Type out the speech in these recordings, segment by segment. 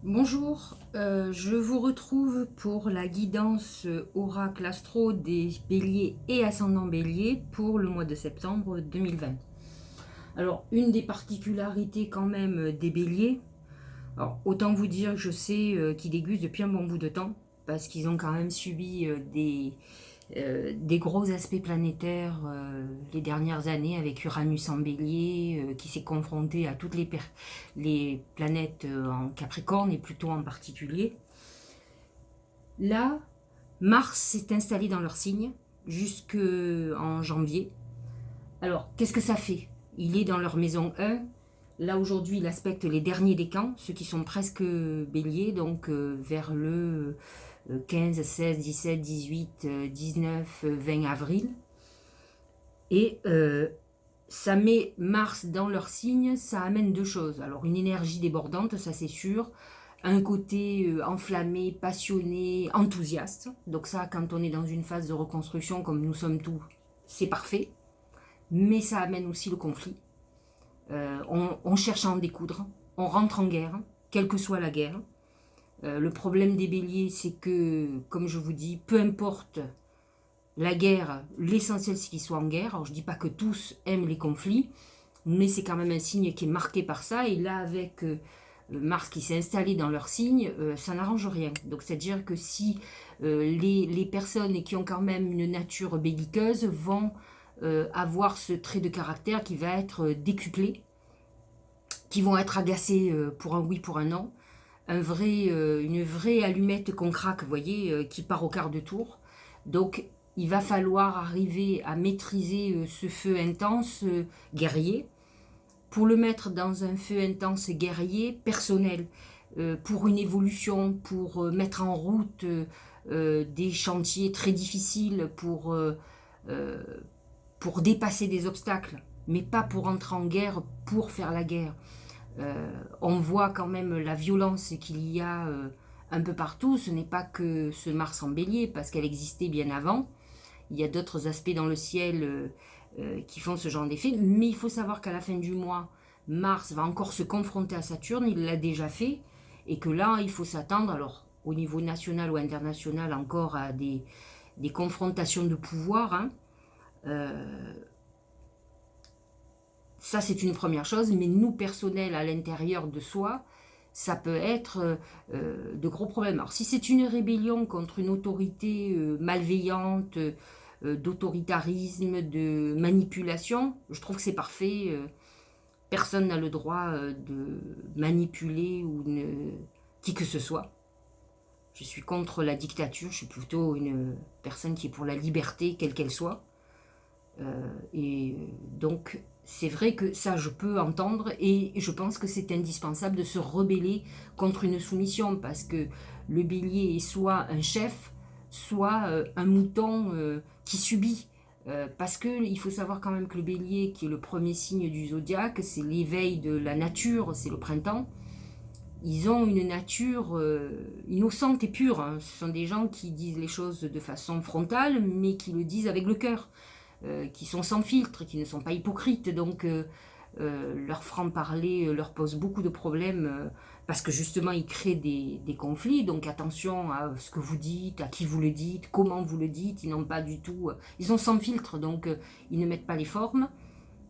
Bonjour, je vous retrouve pour la guidance oracle astro des béliers et ascendant bélier pour le mois de septembre 2020. Alors, une des particularités quand même des béliers, alors autant vous dire que je sais qu'ils dégustent depuis un bon bout de temps, parce qu'ils ont quand même subi des gros aspects planétaires les dernières années avec Uranus en bélier qui s'est confronté à toutes les planètes en Capricorne et Pluton en particulier. Là, Mars s'est installé dans leur signe jusqu'en janvier. Alors, qu'est-ce que ça fait? Il est dans leur maison 1. Là, aujourd'hui, il aspecte les derniers décans, ceux qui sont presque béliers, donc vers le 15, 16, 17, 18, 19, 20 avril. Et ça met Mars dans leur signe, ça amène deux choses. Alors, une énergie débordante, ça c'est sûr. Un côté enflammé, passionné, enthousiaste. Donc ça, quand on est dans une phase de reconstruction, comme nous sommes tous, c'est parfait. Mais ça amène aussi le conflit. On cherche à en découdre. On rentre en guerre, quelle que soit la guerre. Le problème des béliers, c'est que, comme je vous dis, peu importe la guerre, l'essentiel c'est qu'ils soient en guerre. Alors je ne dis pas que tous aiment les conflits, mais c'est quand même un signe qui est marqué par ça. Et là, avec Mars qui s'est installé dans leur signe, ça n'arrange rien. Donc c'est-à-dire que si les personnes qui ont quand même une nature belliqueuse vont avoir ce trait de caractère qui va être décuplé, qui vont être agacés pour un oui, pour un non, une vraie allumette qu'on craque, vous voyez, qui part au quart de tour. Donc il va falloir arriver à maîtriser ce feu intense guerrier pour le mettre dans un feu intense guerrier personnel, pour une évolution, pour mettre en route des chantiers très difficiles, euh, pour dépasser des obstacles, mais pas pour entrer en guerre pour faire la guerre. On voit quand même la violence qu'il y a un peu partout. Ce n'est pas que ce Mars en bélier, parce qu'elle existait bien avant. Il y a d'autres aspects dans le ciel qui font ce genre d'effet. Mais il faut savoir qu'à la fin du mois, Mars va encore se confronter à Saturne. Il l'a déjà fait. Et que là, il faut s'attendre, alors au niveau national ou international, encore à des confrontations de pouvoir. Hein. Euh, Ça, c'est une première chose, mais nous, personnels, à l'intérieur de soi, ça peut être de gros problèmes. Alors, si c'est une rébellion contre une autorité malveillante, d'autoritarisme, de manipulation, je trouve que c'est parfait. Personne n'a le droit de manipuler qui que ce soit. Je suis contre la dictature, je suis plutôt une personne qui est pour la liberté, quelle qu'elle soit. Et donc, c'est vrai que ça, je peux entendre et je pense que c'est indispensable de se rebeller contre une soumission parce que le bélier est soit un chef, soit un mouton qui subit. Parce qu'il faut savoir quand même que le bélier, qui est le premier signe du zodiaque, c'est l'éveil de la nature, c'est le printemps. Ils ont une nature innocente et pure. Hein. Ce sont des gens qui disent les choses de façon frontale, mais qui le disent avec le cœur. Qui sont sans filtre, qui ne sont pas hypocrites. Donc, leur franc-parler leur pose beaucoup de problèmes parce que justement, ils créent des conflits. Donc, attention à ce que vous dites, à qui vous le dites, comment vous le dites. Ils n'ont pas du tout. Ils sont sans filtre, donc ils ne mettent pas les formes.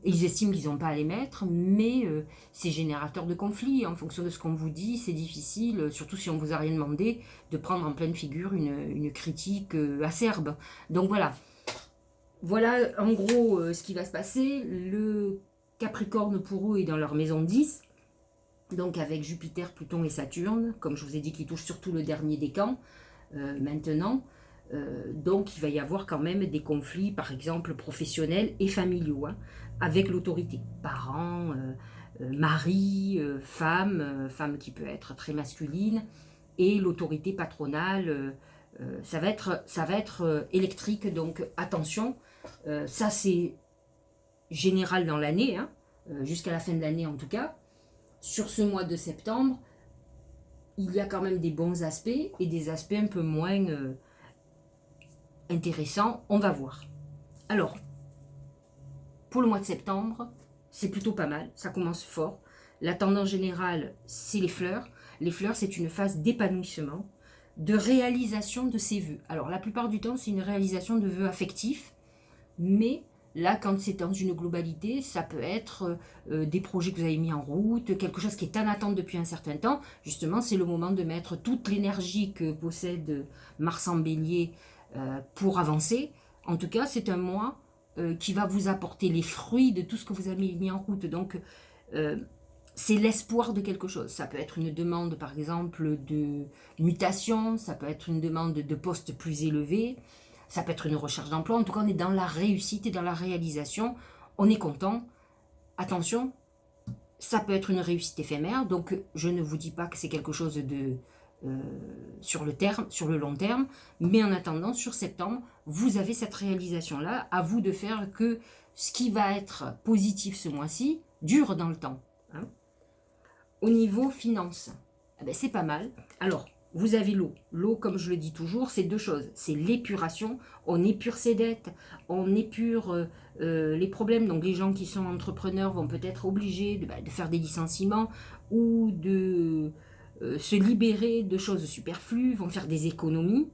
Ils estiment qu'ils n'ont pas à les mettre, mais c'est générateur de conflits. En fonction de ce qu'on vous dit, c'est difficile, surtout si on vous a rien demandé, de prendre en pleine figure une critique acerbe. Donc voilà en gros ce qui va se passer. Le Capricorne pour eux est dans leur maison 10, donc avec Jupiter, Pluton et Saturne, comme je vous ai dit, qui touche surtout le dernier décan maintenant. Donc il va y avoir quand même des conflits, par exemple professionnels et familiaux, hein, avec l'autorité. Parents, mari, femme qui peut être très masculine, et l'autorité patronale. Ça va être électrique, donc attention. Ça, c'est général dans l'année, hein, jusqu'à la fin de l'année en tout cas. Sur ce mois de septembre, il y a quand même des bons aspects et des aspects un peu moins intéressants. On va voir. Alors, pour le mois de septembre, c'est plutôt pas mal. Ça commence fort. La tendance générale, c'est les fleurs. Les fleurs, c'est une phase d'épanouissement, de réalisation de ses vœux. Alors, la plupart du temps, c'est une réalisation de vœux affectifs, mais là, quand c'est dans une globalité, ça peut être des projets que vous avez mis en route, quelque chose qui est en attente depuis un certain temps. Justement, c'est le moment de mettre toute l'énergie que possède Mars en Bélier pour avancer. En tout cas, c'est un mois qui va vous apporter les fruits de tout ce que vous avez mis en route. Donc, c'est l'espoir de quelque chose. Ça peut être une demande, par exemple, de mutation, ça peut être une demande de poste plus élevé, ça peut être une recherche d'emploi. En tout cas, on est dans la réussite et dans la réalisation. On est content. Attention, ça peut être une réussite éphémère. Donc, je ne vous dis pas que c'est quelque chose de sur le long terme. Mais en attendant, sur septembre, vous avez cette réalisation-là. À vous de faire que ce qui va être positif ce mois-ci dure dans le temps. Hein. Au niveau finance, eh ben, c'est pas mal. Alors, vous avez l'eau. L'eau, comme je le dis toujours, c'est deux choses. C'est l'épuration. On épure ses dettes, on épure les problèmes. Donc, les gens qui sont entrepreneurs vont peut-être obligés de faire des licenciements ou de se libérer de choses superflues, vont faire des économies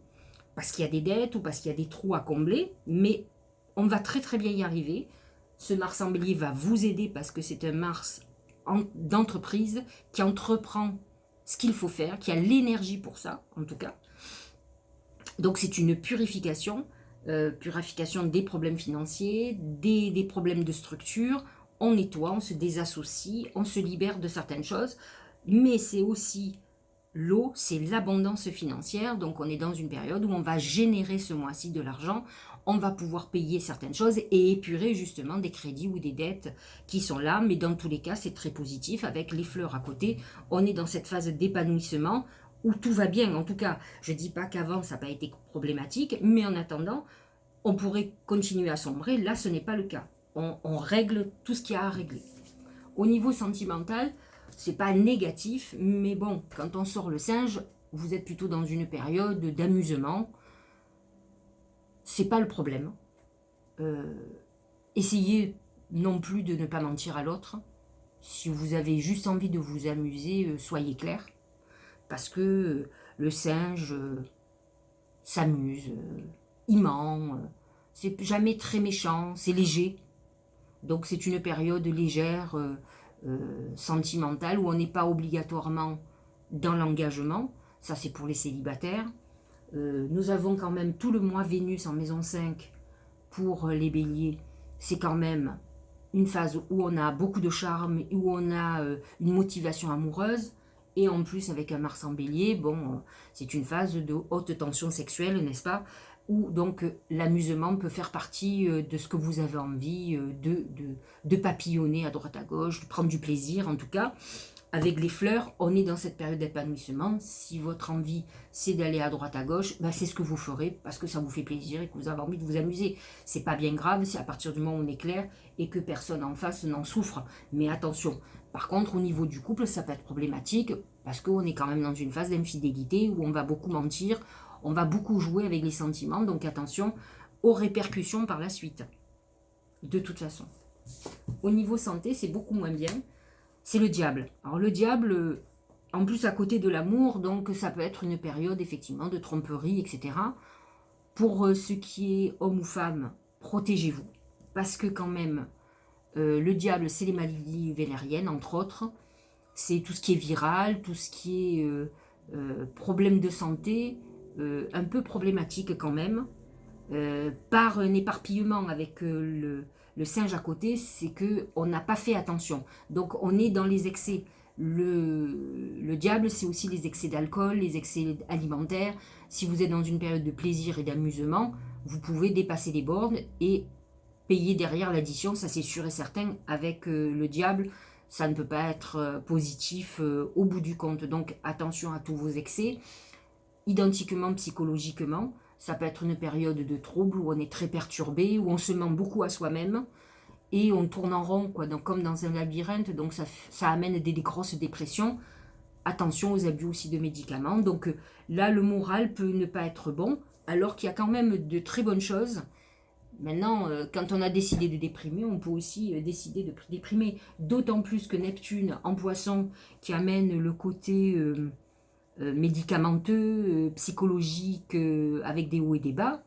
parce qu'il y a des dettes ou parce qu'il y a des trous à combler. Mais on va très très bien y arriver. Ce Mars en Bélier va vous aider parce que c'est un Mars d'entreprise qui entreprend ce qu'il faut faire, qui a l'énergie pour ça, en tout cas. Donc c'est une purification des problèmes financiers, des problèmes de structure. On nettoie, on se désassocie, on se libère de certaines choses. Mais c'est aussi l'eau, c'est l'abondance financière. Donc on est dans une période où on va générer ce mois-ci de l'argent. On va pouvoir payer certaines choses et épurer justement des crédits ou des dettes qui sont là. Mais dans tous les cas, c'est très positif. Avec les fleurs à côté, on est dans cette phase d'épanouissement où tout va bien. En tout cas, je ne dis pas qu'avant, ça n'a pas été problématique. Mais en attendant, on pourrait continuer à sombrer. Là, ce n'est pas le cas. On règle tout ce qu'il y a à régler. Au niveau sentimental, c'est pas négatif. Mais bon, quand on sort le singe, vous êtes plutôt dans une période d'amusement. C'est pas le problème. Essayez non plus de ne pas mentir à l'autre. Si vous avez juste envie de vous amuser, soyez clair. Parce que le singe s'amuse, il ment, c'est jamais très méchant, c'est léger. Donc c'est une période légère, sentimentale, où on n'est pas obligatoirement dans l'engagement. Ça c'est pour les célibataires. Nous avons quand même tout le mois Vénus en maison 5 pour les béliers. C'est quand même une phase où on a beaucoup de charme, où on a une motivation amoureuse. Et en plus, avec un Mars en bélier, bon, c'est une phase de haute tension sexuelle, n'est-ce pas? Où donc l'amusement peut faire partie de ce que vous avez envie de papillonner à droite à gauche, de prendre du plaisir en tout cas. Avec les fleurs, on est dans cette période d'épanouissement. Si votre envie, c'est d'aller à droite à gauche, ben c'est ce que vous ferez parce que ça vous fait plaisir et que vous avez envie de vous amuser. C'est pas bien grave, c'est à partir du moment où on est clair et que personne en face n'en souffre. Mais attention, par contre, au niveau du couple, ça peut être problématique parce qu'on est quand même dans une phase d'infidélité où on va beaucoup mentir, on va beaucoup jouer avec les sentiments. Donc attention aux répercussions par la suite. De toute façon. Au niveau santé, c'est beaucoup moins bien. C'est le diable. Alors le diable, en plus à côté de l'amour, donc ça peut être une période effectivement de tromperie, etc. Pour ce qui est homme ou femme, protégez-vous. Parce que quand même, le diable, c'est les maladies vénériennes, entre autres. C'est tout ce qui est viral, tout ce qui est problème de santé, un peu problématique quand même. Par un éparpillement avec le singe à côté, c'est qu'on n'a pas fait attention. Donc on est dans les excès. Le diable, c'est aussi les excès d'alcool, les excès alimentaires. Si vous êtes dans une période de plaisir et d'amusement, vous pouvez dépasser les bornes et payer derrière l'addition, ça c'est sûr et certain. Avec le diable, ça ne peut pas être positif au bout du compte. Donc attention à tous vos excès. Identiquement, psychologiquement, ça peut être une période de trouble où on est très perturbé, où on se ment beaucoup à soi-même et on tourne en rond, quoi, donc, comme dans un labyrinthe. Donc ça amène des grosses dépressions. Attention aux abus aussi de médicaments. Donc là, le moral peut ne pas être bon, alors qu'il y a quand même de très bonnes choses. Maintenant, quand on a décidé de déprimer, on peut aussi décider de déprimer. D'autant plus que Neptune en Poisson, qui amène le côté médicamenteux, psychologique, avec des hauts et des bas,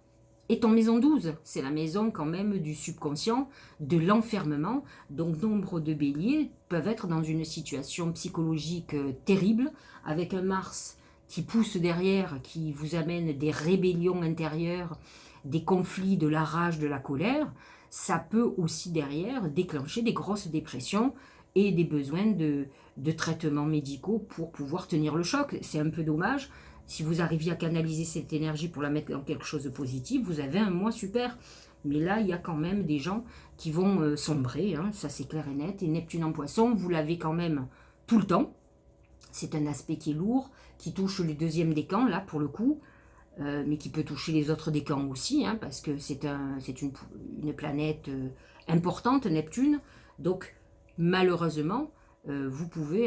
est en maison 12. C'est la maison quand même du subconscient, de l'enfermement. Donc nombre de béliers peuvent être dans une situation psychologique terrible, avec un Mars qui pousse derrière, qui vous amène des rébellions intérieures, des conflits, de la rage, de la colère. Ça peut aussi derrière déclencher des grosses dépressions et des besoins de traitements médicaux pour pouvoir tenir le choc. C'est un peu dommage. Si vous arriviez à canaliser cette énergie pour la mettre dans quelque chose de positif, vous avez un mois super. Mais là, il y a quand même des gens qui vont sombrer, hein, ça c'est clair et net. Et Neptune en Poisson, vous l'avez quand même tout le temps. C'est un aspect qui est lourd, qui touche le deuxième décan, là, pour le coup, mais qui peut toucher les autres décans aussi, hein, parce que c'est une planète importante, Neptune. Donc, malheureusement, vous pouvez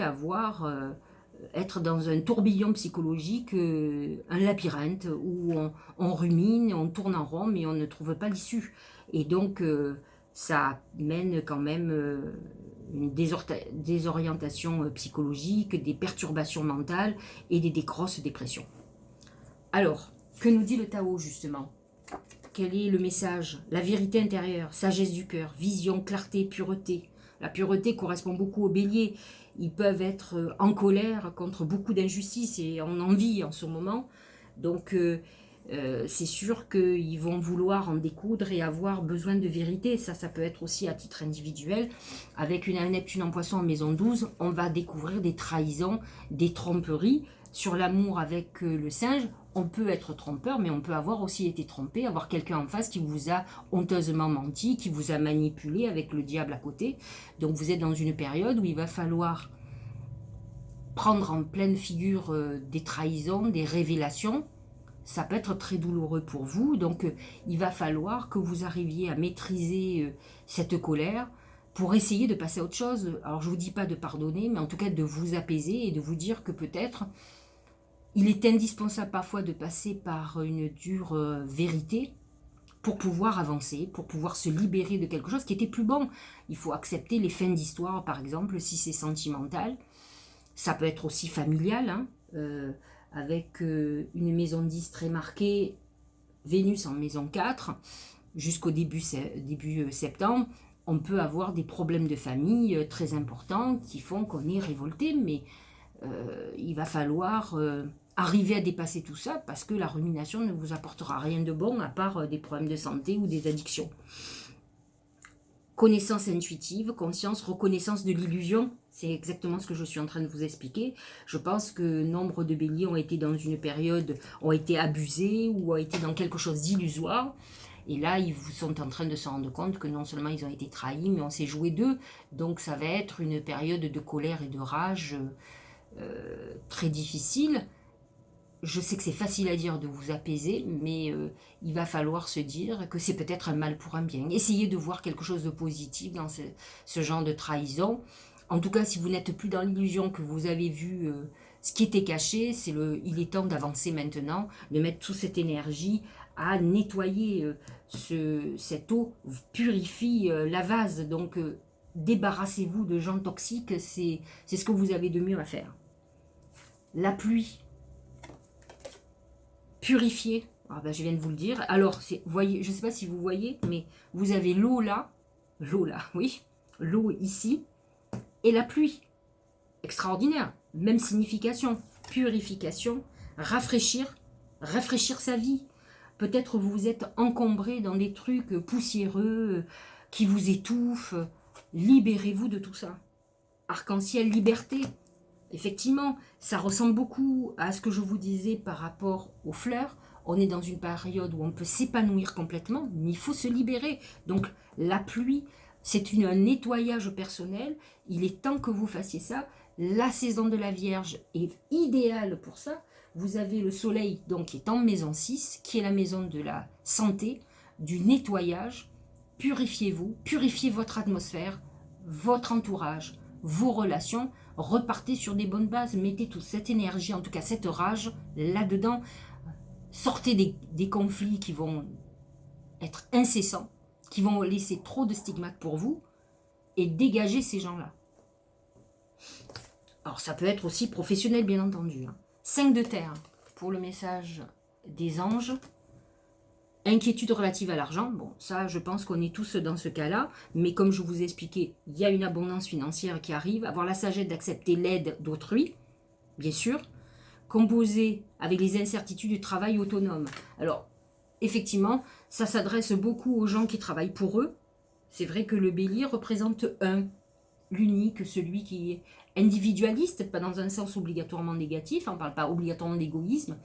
être dans un tourbillon psychologique, un labyrinthe, où on rumine, on tourne en rond, mais on ne trouve pas l'issue. Et donc, ça mène quand même une désorientation psychologique, des perturbations mentales et des grosses dépressions. Alors, que nous dit le Tao justement? Quel est le message? La vérité intérieure, sagesse du cœur, vision, clarté, pureté. La pureté correspond beaucoup aux béliers. Ils peuvent être en colère contre beaucoup d'injustices et en envie en ce moment. Donc, c'est sûr qu'ils vont vouloir en découdre et avoir besoin de vérité. Ça peut être aussi à titre individuel. Avec une Neptune en Poisson en maison 12, on va découvrir des trahisons, des tromperies. Sur l'amour avec le singe, on peut être trompeur, mais on peut avoir aussi été trompé, avoir quelqu'un en face qui vous a honteusement menti, qui vous a manipulé avec le diable à côté. Donc vous êtes dans une période où il va falloir prendre en pleine figure des trahisons, des révélations. Ça peut être très douloureux pour vous, donc il va falloir que vous arriviez à maîtriser cette colère pour essayer de passer à autre chose. Alors je ne vous dis pas de pardonner, mais en tout cas de vous apaiser et de vous dire que peut-être il est indispensable parfois de passer par une dure vérité pour pouvoir avancer, pour pouvoir se libérer de quelque chose qui était plus bon. Il faut accepter les fins d'histoire, par exemple, si c'est sentimental. Ça peut être aussi familial, hein, avec une maison 10 très marquée, Vénus en maison 4, jusqu'au début septembre, on peut avoir des problèmes de famille très importants qui font qu'on est révolté, mais il va falloir arriver à dépasser tout ça parce que la rumination ne vous apportera rien de bon à part des problèmes de santé ou des addictions. Connaissance intuitive, conscience, reconnaissance de l'illusion, c'est exactement ce que je suis en train de vous expliquer. Je pense que nombre de béliers ont été dans une période, ont été abusés ou ont été dans quelque chose d'illusoire. Et là, ils sont en train de se rendre compte que non seulement ils ont été trahis, mais on s'est joué d'eux. Donc ça va être une période de colère et de rage très difficile. Je sais que c'est facile à dire de vous apaiser, mais il va falloir se dire que c'est peut-être un mal pour un bien. Essayez de voir quelque chose de positif dans ce genre de trahison. En tout cas, si vous n'êtes plus dans l'illusion que vous avez vu ce qui était caché, il est temps d'avancer maintenant, de mettre toute cette énergie à nettoyer cette eau, purifie la vase. Donc, débarrassez-vous de gens toxiques, c'est ce que vous avez de mieux à faire. La pluie. Purifier, ah ben, je viens de vous le dire. Alors, voyez, je ne sais pas si vous voyez, mais vous avez l'eau là, oui, l'eau ici, et la pluie. Extraordinaire, même signification. Purification, rafraîchir sa vie. Peut-être vous vous êtes encombré dans des trucs poussiéreux qui vous étouffent. Libérez-vous de tout ça. Arc-en-ciel, liberté. Effectivement, ça ressemble beaucoup à ce que je vous disais par rapport aux fleurs. On est dans une période où on peut s'épanouir complètement, mais il faut se libérer. Donc la pluie, c'est un nettoyage personnel. Il est temps que vous fassiez ça. La saison de la Vierge est idéale pour ça. Vous avez le soleil donc, qui est en maison 6, qui est la maison de la santé, du nettoyage. Purifiez-vous, purifiez votre atmosphère, votre entourage, vos relations. Repartez sur des bonnes bases, mettez toute cette énergie, en tout cas cette rage là-dedans. Sortez des conflits qui vont être incessants. qui vont laisser trop de stigmates pour vous et dégager ces gens-là. Alors ça peut être aussi professionnel bien entendu. 5 de terre pour le message des anges. Inquiétude relative à l'argent, bon ça je pense qu'on est tous dans ce cas-là, mais comme je vous ai expliqué, il y a une abondance financière qui arrive, avoir la sagesse d'accepter l'aide d'autrui, bien sûr, composer avec les incertitudes du travail autonome. Alors effectivement, ça s'adresse beaucoup aux gens qui travaillent pour eux. C'est vrai que le bélier représente l'unique, celui qui est individualiste, pas dans un sens obligatoirement négatif, on ne parle pas obligatoirement d'égoïsme,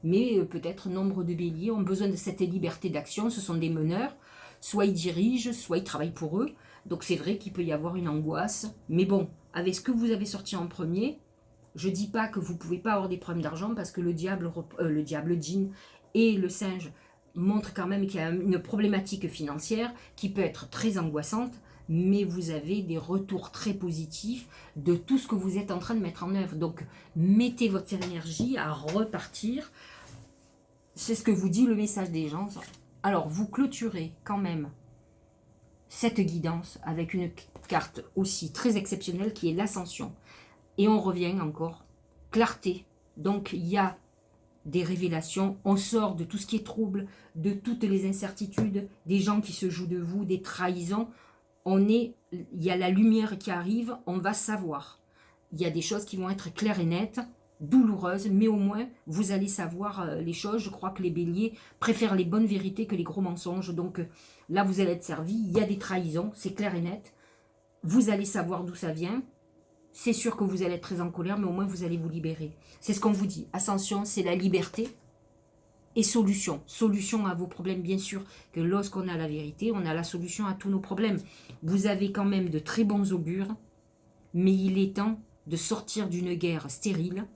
mais peut-être nombre de béliers ont besoin de cette liberté d'action, ce sont des meneurs, soit ils dirigent, soit ils travaillent pour eux, donc c'est vrai qu'il peut y avoir une angoisse, mais bon, avec ce que vous avez sorti en premier, je ne dis pas que vous ne pouvez pas avoir des problèmes d'argent, parce que le diable, le djinn et le singe montrent quand même qu'il y a une problématique financière qui peut être très angoissante, mais vous avez des retours très positifs de tout ce que vous êtes en train de mettre en œuvre. Donc, mettez votre énergie à repartir. C'est ce que vous dit le message des gens. Alors, vous clôturez quand même cette guidance avec une carte aussi très exceptionnelle qui est l'ascension. Et on revient encore, clarté. Donc, il y a des révélations, on sort de tout ce qui est trouble, de toutes les incertitudes, des gens qui se jouent de vous, des trahisons. Il y a la lumière qui arrive, on va savoir. Il y a des choses qui vont être claires et nettes, douloureuses, mais au moins, vous allez savoir les choses. Je crois que les béliers préfèrent les bonnes vérités que les gros mensonges. Donc là, vous allez être servi. Il y a des trahisons, c'est clair et net. Vous allez savoir d'où ça vient. C'est sûr que vous allez être très en colère, mais au moins, vous allez vous libérer. C'est ce qu'on vous dit. Ascension, c'est la liberté. Et solution. Solution à vos problèmes, bien sûr, que lorsqu'on a la vérité, on a la solution à tous nos problèmes. Vous avez quand même de très bons augures, mais il est temps de sortir d'une guerre stérile,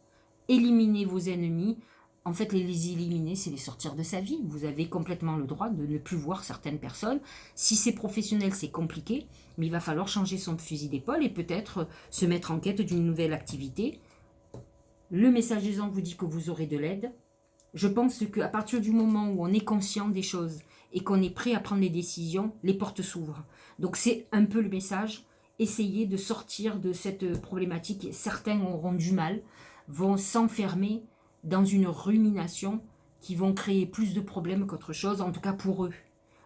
éliminer vos ennemis. En fait, les éliminer, c'est les sortir de sa vie. Vous avez complètement le droit de ne plus voir certaines personnes. Si c'est professionnel, c'est compliqué, mais il va falloir changer son fusil d'épaule et peut-être se mettre en quête d'une nouvelle activité. Le message des anges vous dit que vous aurez de l'aide. Je pense qu'à partir du moment où on est conscient des choses et qu'on est prêt à prendre les décisions, les portes s'ouvrent. Donc c'est un peu le message. Essayez de sortir de cette problématique. Certains auront du mal, vont s'enfermer dans une rumination qui vont créer plus de problèmes qu'autre chose, en tout cas pour eux.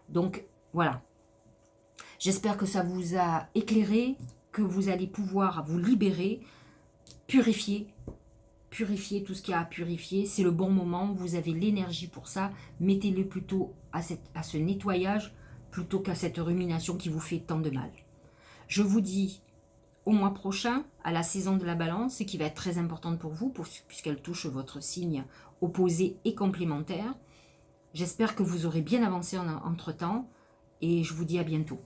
Donc voilà. J'espère que ça vous a éclairé, que vous allez pouvoir vous libérer, purifier tout ce qu'il y a à purifier, c'est le bon moment, vous avez l'énergie pour ça, mettez-le plutôt à ce nettoyage plutôt qu'à cette rumination qui vous fait tant de mal. Je vous dis au mois prochain, à la saison de la balance, qui va être très importante pour vous, puisqu'elle touche votre signe opposé et complémentaire. J'espère que vous aurez bien avancé entre-temps, et je vous dis à bientôt.